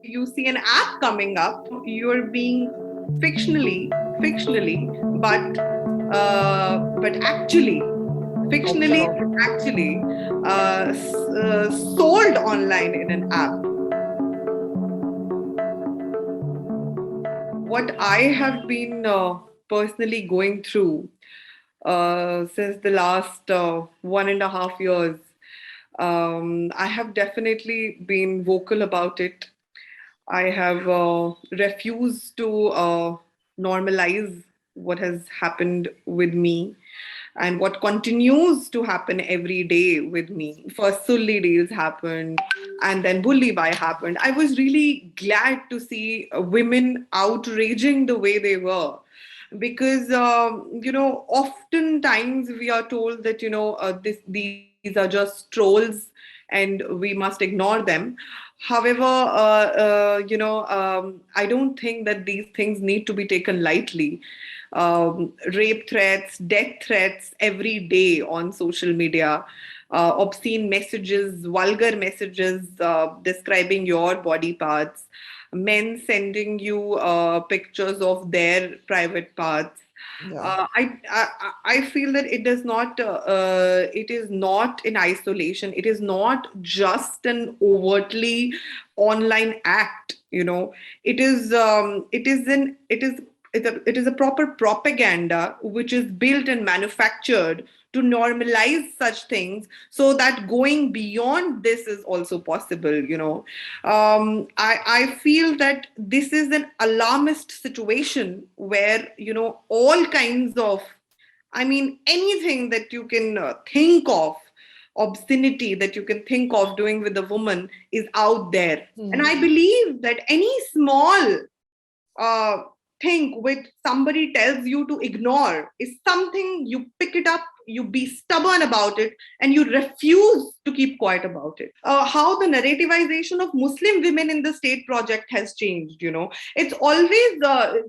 you see an app coming up, you're being fictionally, but actually, fictionally, Observe. but actually sold online in an app. What I have been personally going through since the last 1.5 years, I have definitely been vocal about it. I have refused to normalize what has happened with me and what continues to happen every day with me. First, Sulli deals happened, and then Bulli happened. I was really glad to see women outraging the way they were. Because oftentimes we are told that these are just trolls and we must ignore them. However, I don't think that these things need to be taken lightly. Rape threats, death threats every day on social media, obscene messages, vulgar messages describing your body parts, men sending you pictures of their private parts. Yeah. I feel that it does not. It is not in isolation. It is not just an overtly online act. It is. It is an. It is a proper propaganda which is built and manufactured to normalize such things, so that going beyond this is also possible. I feel that this is an alarmist situation where all kinds of, I mean, anything that you can think of, obscenity that you can think of doing with a woman is out there. And Hmm. I believe that any small uh, thing which somebody tells you to ignore is something you pick it up, you be stubborn about it, and you refuse to keep quiet about it. How the narrativization of Muslim women in the state project has changed. It's always, I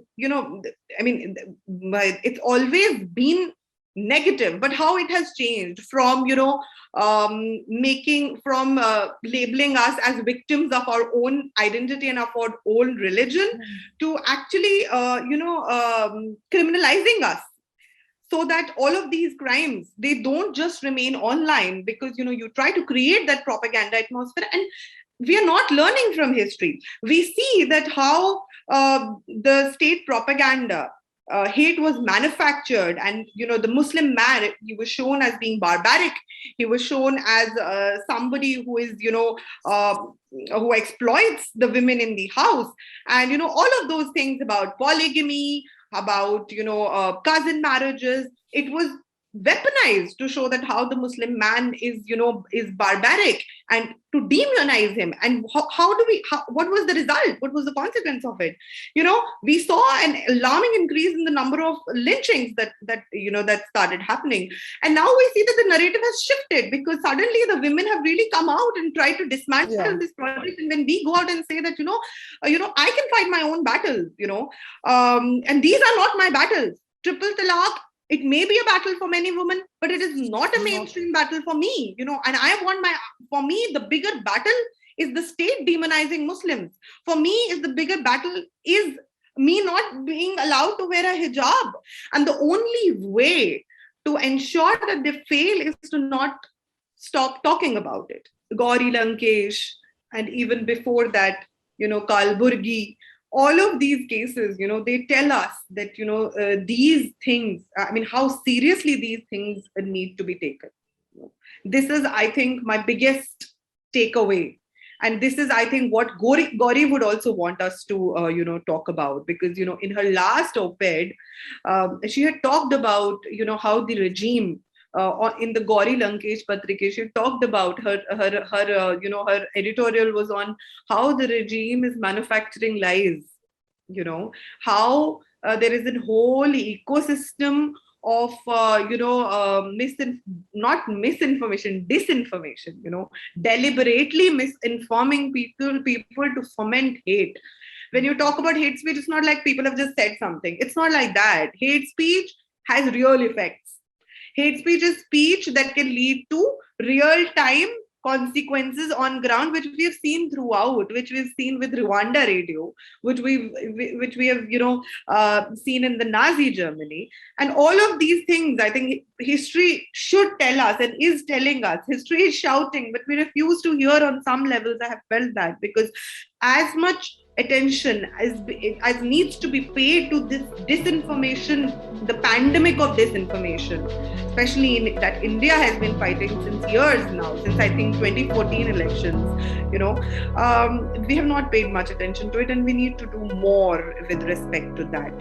mean, it's always been negative, but how it has changed from, making, from labeling us as victims of our own identity and of our own religion, to actually criminalizing us, so that all of these crimes, they don't just remain online, because you try to create that propaganda atmosphere, and we are not learning from history. We see that how the state propaganda, hate was manufactured, and the Muslim man, he was shown as being barbaric, he was shown as somebody who is who exploits the women in the house, and all of those things about polygamy, about cousin marriages. It was weaponized to show that how the Muslim man is barbaric, and to demonize him. And what was the result, what was the consequence of it? We saw an alarming increase in the number of lynchings that started happening. And now we see that the narrative has shifted, because suddenly the women have really come out and tried to dismantle Yeah. this project. And when we go out and say that I can fight my own battles, and these are not my battles. Triple talaq, it may be a battle for many women, but it is not a Not. mainstream battle for me. And I want for me, the bigger battle is the state demonizing Muslims. For me, is the bigger battle is me not being allowed to wear a hijab. And the only way to ensure that they fail is to not stop talking about it. Gauri Lankesh, and even before that, Kalburgi, all of these cases, they tell us that, these things, I mean, how seriously these things need to be taken. This is, I think, my biggest takeaway. And this is, I think, what Gauri would also want us to, talk about. Because, in her last op-ed, she had talked about, how the regime, in the Gauri Lankesh Patrike, she talked about her editorial was on how the regime is manufacturing lies. How there is a whole ecosystem of not misinformation, disinformation, deliberately misinforming people to foment hate. When you talk about hate speech, it's not like people have just said something. It's not like that. Hate speech has real effects. Hate speech is speech that can lead to real time consequences on ground, which we have seen throughout, which we've seen with Rwanda radio, which we have seen in the Nazi Germany, and all of these things. I think history should tell us and is telling us. History is shouting, but we refuse to hear on some levels. I have felt that, because as much attention as needs to be paid to this disinformation, the pandemic of disinformation, especially that India has been fighting since years now, since I think 2014 elections, we have not paid much attention to it, and we need to do more with respect to that.